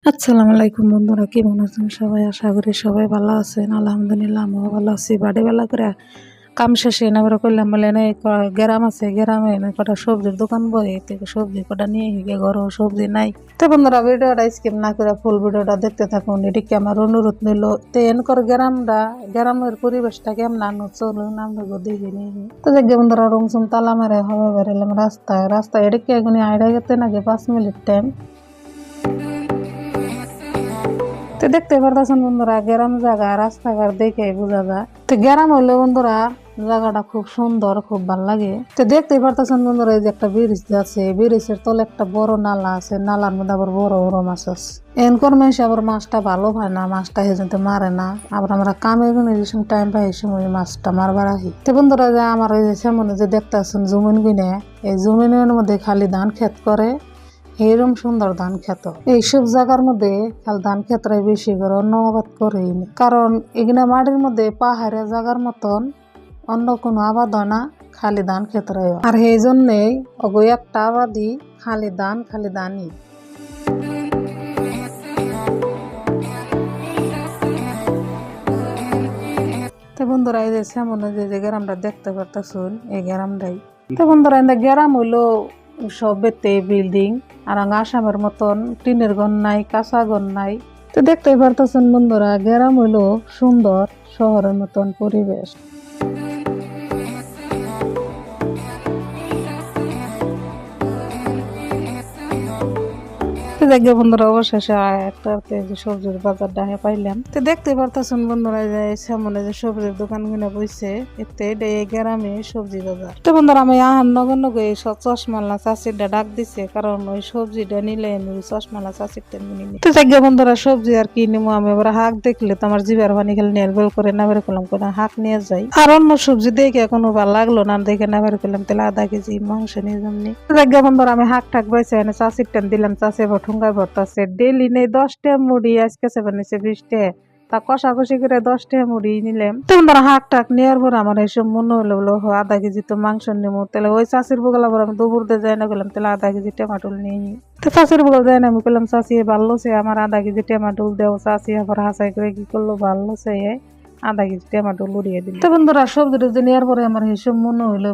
আসসালামু আলাইকুম বন্ধুরা, কেমন আছেন সবাই? আশা করি সবাই ভালো আছেন। আলহামদুলিল্লাহ আমিও ভালো আছি। বাড়ি বেলা করে কাম শেষে এনে বড় করলাম বলে গ্রাম আছে, গ্রামে এনে কটা সবজির দোকান বই থেকে সবজি কটা নিয়ে গিয়ে ঘরও সবজি নাই। তো বন্ধুরা ভিডিওটা স্কিপ না করে ফুল ভিডিওটা দেখতে থাকুন, এদিকে আমার অনুরোধ নিল। তো এনকর গ্রামের পরিবেশটা কেমন আনো চলুন আমরা দেখে নিই। তো দেখবে বন্ধুরা রুমসুম তালা মারে হবে বেরোলাম রাস্তায় এদিকে এগুনি আইডা গেতে নাকি 5 মিনিট টাইম। তো দেখতে পারতেছেন বন্ধুরা গ্রাম জায়গা রাস্তাঘাট দেখে বোঝা যায়। তো গ্রাম হইলে বন্ধুরা জায়গাটা খুব সুন্দর, খুব ভালো লাগে। তো দেখতে পারতেছেন বন্ধুরা এই যে একটা ব্রিজ আছে, ব্রিজের তলে একটা বড় নালা আছে, নালার মধ্যে আবার বড় বড় মাছ আছে। এনকর মেশে আবার মাছটা ভালো হয় না, মাছটা হেজতে মারে না। আবার আমরা কামে টাইম পাই এই সময় মাছটা মারবার আহি। তো বন্ধুরা যে আমার এই যে সামনে যে দেখতেছেন জমিন গুনে, এই জমিনের মধ্যে খালি ধান ক্ষেত করে, এরম সুন্দর ধান খেত। এইসব জায়গার মধ্যে খালি ধান ক্ষেত্রে বেশি করে অন্য আবাদ করেই না, কারণ এখানে মাটির মধ্যে পাহাড়ের জায়গার মতন অন্য কোনো আবাদ হয় না, খালি ধান ক্ষেত্রে। আর এই জন্যেই অগো একটা আবাদই খালি ধানই। তো বন্ধুরা এই যে সামনে যে গ্রামটা দেখতে পারতেছুন এই গ্রামটাই। তো বন্ধুরা এই গ্রাম হইলো সব বেতে বিল্ডিং, আর আসামের মতন টিনের ঘর নাই, কাঁচা ঘর নাই। তো দেখতেই পারতেছেন বন্ধুরা গ্রাম হইলো সুন্দর শহরের মতন পরিবেশ। দেখবে বন্ধুরা অবশেষে একটা সবজির বাজার ডাহে পাইলাম। তো দেখতে পারতেছেন বন্ধুরা যে সামনে যে সবজির দোকান গুলো বইছে, এতে গ্রামে সবজি বাজার। তো বন্ধুরা আমি আহার নগর এই চশমালা চাষিটা ডাক দিছে, কারণ ওই সবজিটা নিলে আমি ওই চশমালা চাষিটা নিয়ে। তো দেখবে বন্ধুরা সবজি আর কি নিবো আমি, এবার হাঁক দেখলে তো আমার জিবার পানি খেলে নিয়ে বের করে না বের করলাম, করে হাঁক নিয়ে যাই। আর অন্য সবজি দেখে কোনো ভালো লাগলো না, দেখে না বের করলাম, তাহলে আধা কেজি মাংস নিয়ে যামনি। দেখবে বন্ধুরা আমি হাঁক ঠাক বাইছে এনে চাষির টান দিলাম, চাষে ঠুঙ্গায় ভরতাছে ডেলি নেই 10টা মুড়ি, আজকে 20টা তা কষাকষি করে 10টা মুড়ি নিলাম। তো বন্ধুরা হাঁক টাক নেওয়ার পর আমার এইসব মনে হলো আধা কেজি তো মাংস নেবো, তাহলে ওই চাষির বগলা পর আমি দুপুর দিয়ে যাই না করলাম, তাহলে আধা কেজি টমাটোল নিয়ে নি। তো চাষির বগল যাই না আমি করলাম চাষি ভালো সে আমার আধা কেজি টমাটোল দেও। চাষি আবার হাসাই করে কি করলো ভালো সে আধা কেজি টমাটো লড়িয়ে দিল। তো বন্ধুরা সবজি টবজি নেওয়ার পরে আমার এইসব মনে হইলো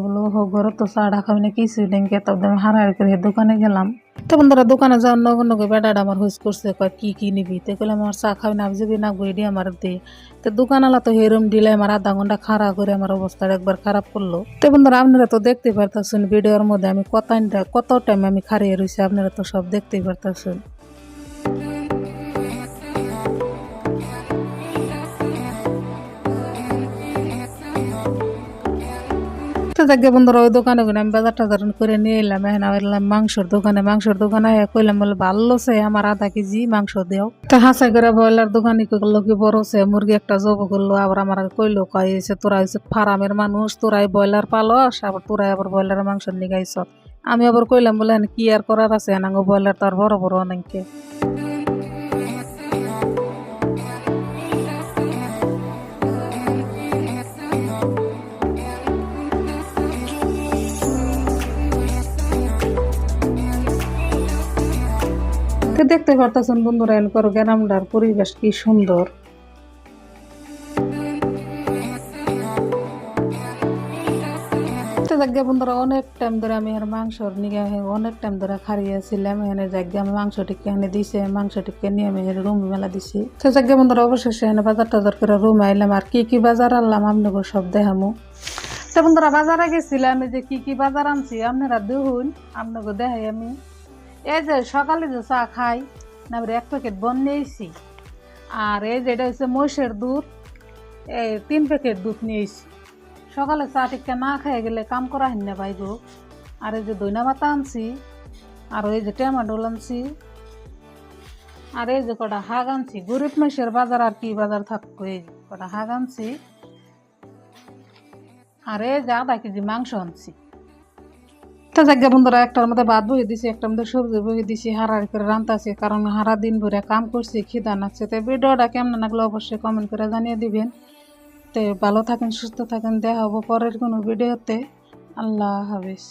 ঘরে তো চা ঢাকা না কিছুই নেই, তবে আমি হারাহারি করে দোকানে গেলাম। তো বন্ধুরা দোকানে যাওয়ার নগে বেটাটা আমার হুইস করছে, কয় কি নিবি? তো কইলাম আমার চা খাবি না, যাবি না গই দিয়ে আমার দে। তো দোকানওয়ালা তো হেরম দিলে আমার আধা ঘন্টা খাড়া করে আমার অবস্থাটা একবার খারাপ করলো। তো বন্ধুরা আপনারা তো দেখতেই পারতেছেন ভিডিওর মধ্যে আমি কত টাইম আমি খাড়িয়ে রয়েছি, আপনারা তো সব দেখতেই পারতেছেন। তো দেখবে বন্ধুরা ওই দোকানে আমি বাজার টাজার করে নিয়ে এলাম। এলাম মাংসের দোকানে কইলাম বলে ভালো সে আমার আধা কেজি মাংস দেও। তো হাসাই করে ব্রয়লার দোকানি করলো কি বড় সে মুরগি একটা জব করলো, আবার আমার কইলো কয়েছে তোরা হচ্ছে ফার্মের মানুষ, তোরাই ব্রয়লার পালস, আবার তোরাই আবার ব্রয়লারের মাংস নিয়ে গাইছ। আমি আবার কইলাম বলে কি আর করার আছে, এনাঙ্গ ব্রয়লার তো আর বড় বড় অনেককে। দেখতে পারতেছেন বন্ধুরা এনকর গ্রামটার পরিবেশ কি সুন্দর। জায়গা বন্ধুরা অনেক টাইম ধরে আমি আর মাংসর নিয়ে অনেক টাইম ধরে খারিয়েছিলাম, এনে জায়গা আমি মাংসটিকে এনে দিছে, মাংসটিকে নিয়ে আমি রুম মেলা দিছি। তো জায়গা বন্ধুরা অবশেষে এনে বাজার টাজার করে রুম আইলাম, আর কি বাজার আনলাম আপনাকে সব দেখামু। তো বন্ধুরা বাজারে গেছিলাম, এই যে কি বাজার আনছি আপনারা দেখুন, আপনাকে দেখাই আমি। এই যে সকালে যে চা খাই না 1 প্যাকেট বন নিয়েছি, আর এই যে এটা হচ্ছে মহিষের দুধ, এই 3 প্যাকেট দুধ নিয়েছি। সকালে চা টিকা না খেয়ে গেলে কাম করা হিন না পাইব। আর এই যে দইনা পাতা আনছি, আর এই যে টমেটো আনছি, আর এই যে কটা শাক আনছি। গরিব মানুষের বাজার আর কি বাজার থাকবো, এই কটা শাক আনছি, আর এই যে আধা কেজি মাংস আনছি। তো জায়গা বন্ধুরা একটার মধ্যে ভাত বয়ে দিছি, একটার মধ্যে সবজি বয়ে দিছি, হারাহারি করে রান্তাছি, কারণ সারা দিন ভরে কাম করছি, খিদা লাগছে। তো ভিডিওটা কেমন লাগলো অবশ্যই কমেন্ট করে জানিয়ে দিবেন। তো ভালো থাকেন, সুস্থ থাকেন, দেখা হবো পরের কোনো ভিডিওতে। আল্লাহ হাফেজ।